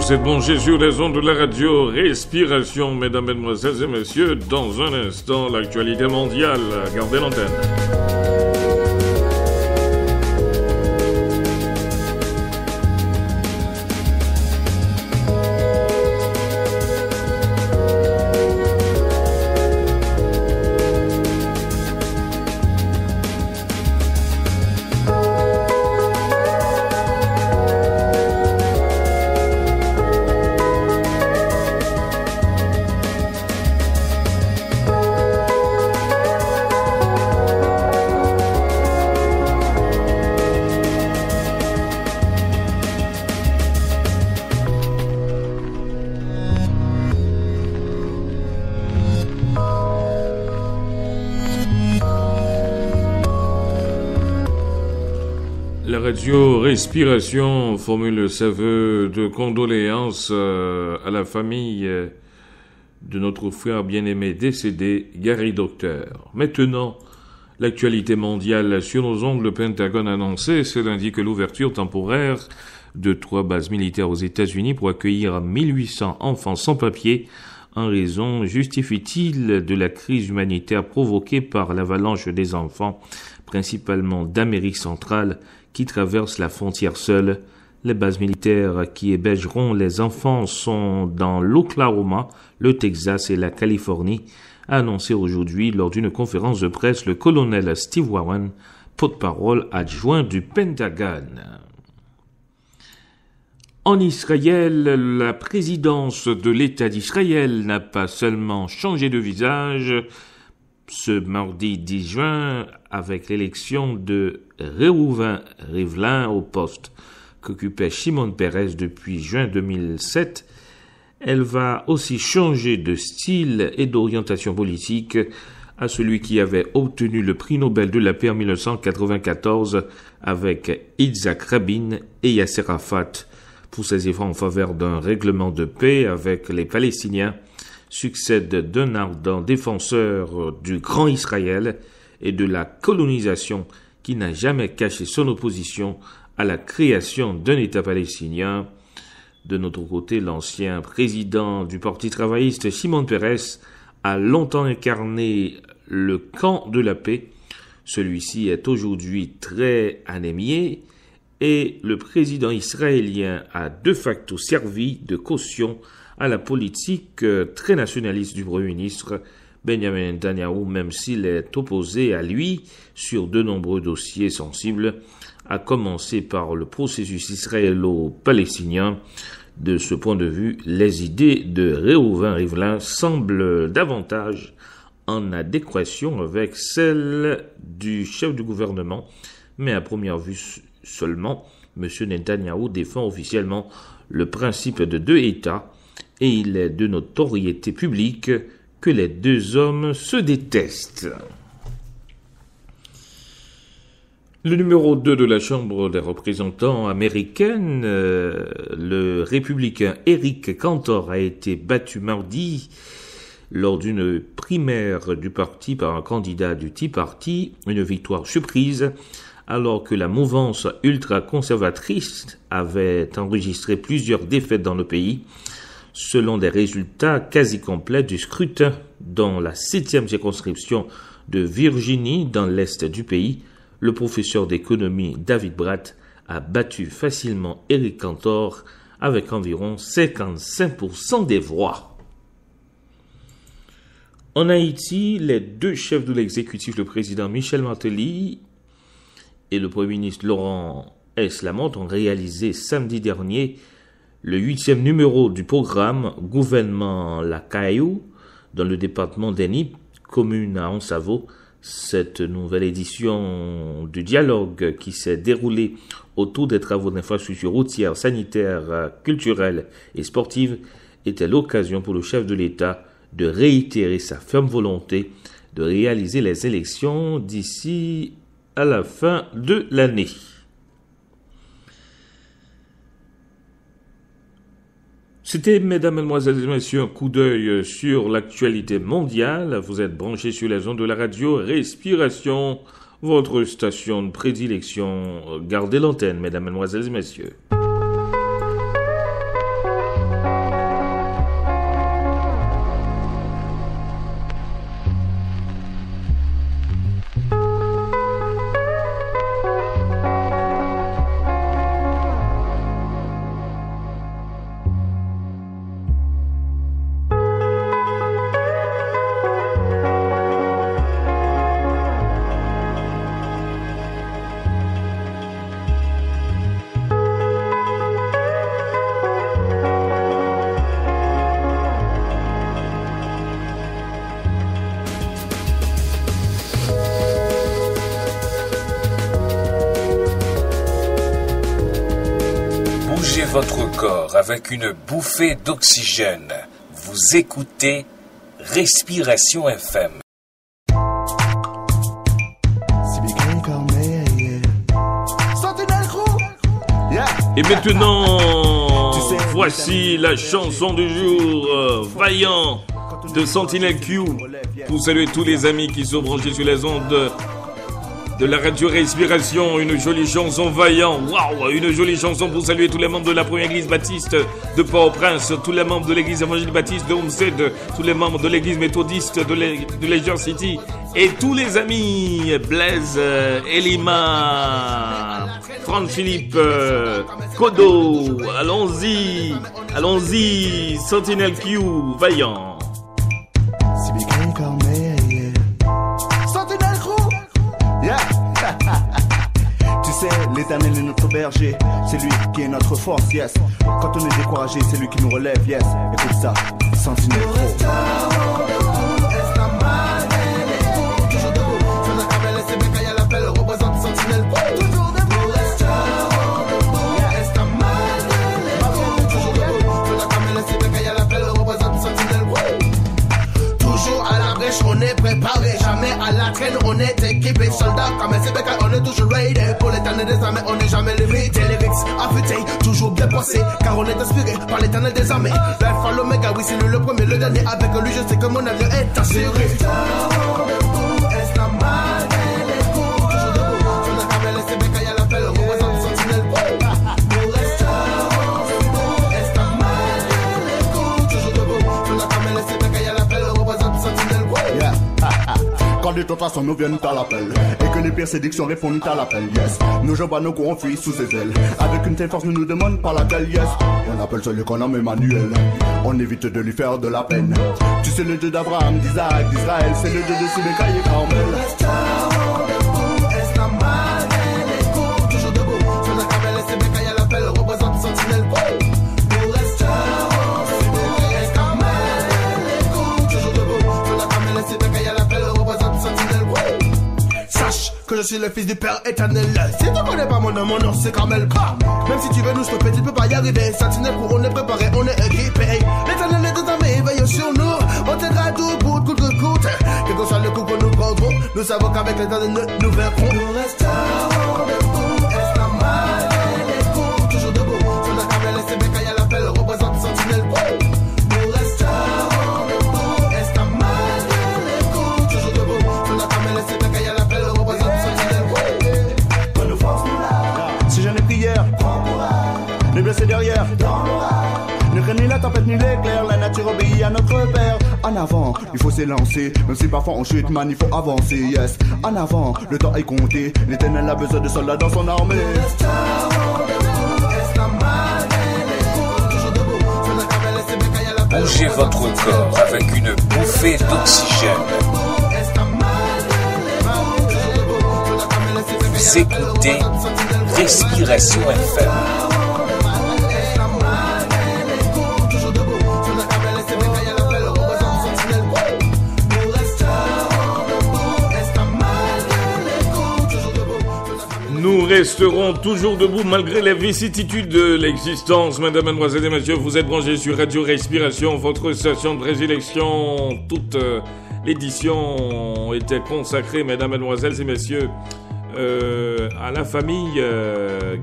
Vous êtes branchés sur les ondes de la radio Respiration, mesdames, mesdemoiselles et messieurs. Dans un instant, l'actualité mondiale. Gardez l'antenne. La radio Respiration formule ses vœux de condoléances à la famille de notre frère bien-aimé décédé, Gary Docteur. Maintenant, l'actualité mondiale sur nos ondes. Le Pentagone a annoncé ce lundi que l'ouverture temporaire de 3 bases militaires aux États-Unis pour accueillir 1800 enfants sans papier en raison, justifie-t-il, de la crise humanitaire provoquée par l'avalanche des enfants, principalement d'Amérique centrale, qui traversent la frontière seuls. Les bases militaires qui hébergeront les enfants sont dans l'Oklahoma, le Texas et la Californie, a annoncé aujourd'hui lors d'une conférence de presse le colonel Steve Warren, porte-parole adjoint du Pentagone. En Israël, la présidence de l'État d'Israël n'a pas seulement changé de visage ce mardi 10 juin avec l'élection de Reuven Rivlin au poste qu'occupait Shimon Peres depuis juin 2007. Elle va aussi changer de style et d'orientation politique à celui qui avait obtenu le prix Nobel de la paix en 1994 avec Yitzhak Rabin et Yasser Arafat pour ses efforts en faveur d'un règlement de paix avec les Palestiniens. Succède d'un ardent défenseur du grand Israël et de la colonisation qui n'a jamais caché son opposition à la création d'un État palestinien. De notre côté, l'ancien président du Parti travailliste, Shimon Peres, a longtemps incarné le camp de la paix. Celui-ci est aujourd'hui très anémié et le président israélien a de facto servi de caution à la politique très nationaliste du Premier ministre Benjamin Netanyahu, même s'il est opposé à lui sur de nombreux dossiers sensibles, à commencer par le processus israélo-palestinien. De ce point de vue, les idées de Reuven Rivlin semblent davantage en adéquation avec celles du chef du gouvernement, mais à première vue seulement, M. Netanyahu défend officiellement le principe de 2 États, et il est de notoriété publique que les 2 hommes se détestent. Le numéro 2 de la Chambre des représentants américaine, le républicain Eric Cantor, a été battu mardi lors d'une primaire du parti par un candidat du Tea Party, une victoire surprise, alors que la mouvance ultra-conservatrice avait enregistré plusieurs défaites dans le pays. Selon des résultats quasi complets du scrutin dans la 7e circonscription de Virginie, dans l'est du pays, le professeur d'économie David Bratt a battu facilement Eric Cantor avec environ 55% des voix. En Haïti, les 2 chefs de l'exécutif, le président Michel Martelly et le Premier ministre Laurent S. Lamont, ont réalisé samedi dernier le 8e numéro du programme Gouvernement La Caillou dans le département d'Enip, commune à Ansavo. Cette nouvelle édition du dialogue qui s'est déroulée autour des travaux d'infrastructures routières, sanitaires, culturelles et sportives était l'occasion pour le chef de l'État de réitérer sa ferme volonté de réaliser les élections d'ici à la fin de l'année. C'était, mesdames, mesdemoiselles et messieurs, un coup d'œil sur l'actualité mondiale. Vous êtes branchés sur les ondes de la radio Respiration, votre station de prédilection. Gardez l'antenne, mesdames, mesdemoiselles et messieurs. votre corps avec une bouffée d'oxygène. Vous écoutez Respiration FM. Et maintenant, voici la chanson du jour, Vaillant de Sentinel Q. Pour saluer tous les amis qui sont branchés sur les ondes de la radio Respiration, une jolie chanson Vaillant. Waouh, une jolie chanson pour saluer tous les membres de la première église baptiste de Port-au-Prince, tous les membres de l'église évangélique baptiste de Homestead, tous les membres de l'église méthodiste de Leisure City et tous les amis Blaise, Elima, Franck Philippe, Kodo. Allons-y, Sentinel Q, Vaillant. Tu sais, l'Éternel est notre berger, c'est lui qui est notre force, yes. Quand on est découragé, c'est lui qui nous relève, yes. Écoute ça, Sentinel Pro. On est préparé, jamais à la traîne, on est équipé. Soldats comme un CBK, on est toujours ready. Pour l'éternel des armées, on n'est jamais limité. Les lyrics affûtés, toujours bien pensés, car on est inspiré par l'éternel des armées. L'alpha, l'oméga, oui, c'est lui le premier, le dernier. Avec lui, je sais que mon avenir est assuré. Quand les tentations nous viennent à l'appel et que les pires séductions répondent à l'appel, yes. Nos jambes à nos coups, on fuit sous ses ailes. Avec une telle force, nous nous demande par laquelle, yes. On appelle celui qu'on nomme Emmanuel. On évite de lui faire de la peine. Tu sais, le Dieu d'Abraham, d'Isaac, d'Israël, c'est le Dieu de Sibécaï et Carmel. Que je suis le fils du Père éternel. Si tu connais pas mon nom c'est Carmel. Même si tu veux nous stopper, tu peux pas y arriver. Sentinelle pour on est préparé, on est équipé. L'éternel est des armées, veille sur nous. On t'aidera tout bout, coûte que coûte. Quel que soit le coup que nous prendrons, nous savons qu'avec l'éternel nous verrons. Nous restons debout, esclamal, les coups, toujours debout. Sur la Carmel, les CBK, y'a l'appel, représente Sentinelle. Nous restons debout, esclamal, les coups, toujours debout. Sur la Carmel, les CBK, y'a l'appel, représente. Si j'en ai prière, les blessés derrière, ne craignez la tempête ni l'éclair, la nature obéit à notre Père. En avant, il faut s'élancer, même si parfois on chute, man, il faut avancer, yes. En avant, le temps est compté, l'Éternel a besoin de soldats dans son armée. Bougez votre corps avec une bouffée d'oxygène. Vous écoutez Respiration FM. Nous resterons toujours debout malgré les vicissitudes de l'existence. Mesdames, Mademoiselles et Messieurs, vous êtes branchés sur Radio Respiration, votre station de présélection. Toute l'édition était consacrée, Mesdames, Mademoiselles et Messieurs, à la famille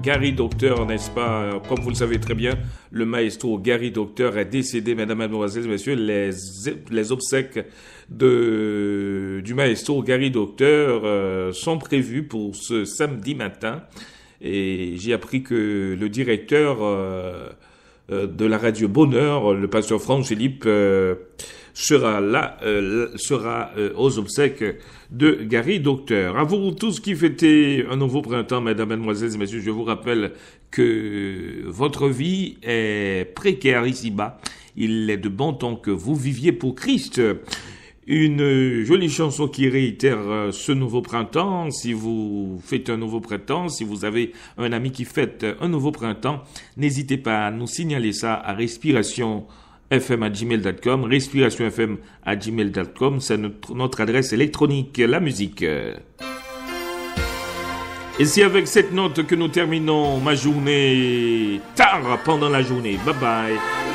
Gary Docteur, n'est-ce pas? Comme vous le savez très bien, le maestro Gary Docteur est décédé, Mesdames, Mademoiselles et Messieurs. Les obsèques du maestro Gary Docteur sont prévues pour ce samedi matin. Et j'ai appris que le directeur de la radio Bonheur, le pasteur Franck Philippe, sera là, aux obsèques de Gary Docteur. À vous tous qui fêtez un nouveau printemps, mesdames, mesdemoiselles et messieurs, je vous rappelle que votre vie est précaire ici-bas. Il est de bon temps que vous viviez pour Christ. Une jolie chanson qui réitère ce nouveau printemps. Si vous faites un nouveau printemps, si vous avez un ami qui fête un nouveau printemps, n'hésitez pas à nous signaler ça à respirationfm@gmail.com, respirationfm@gmail.com, c'est notre adresse électronique. La musique. Et c'est avec cette note que nous terminons ma journée tard pendant la journée. Bye bye.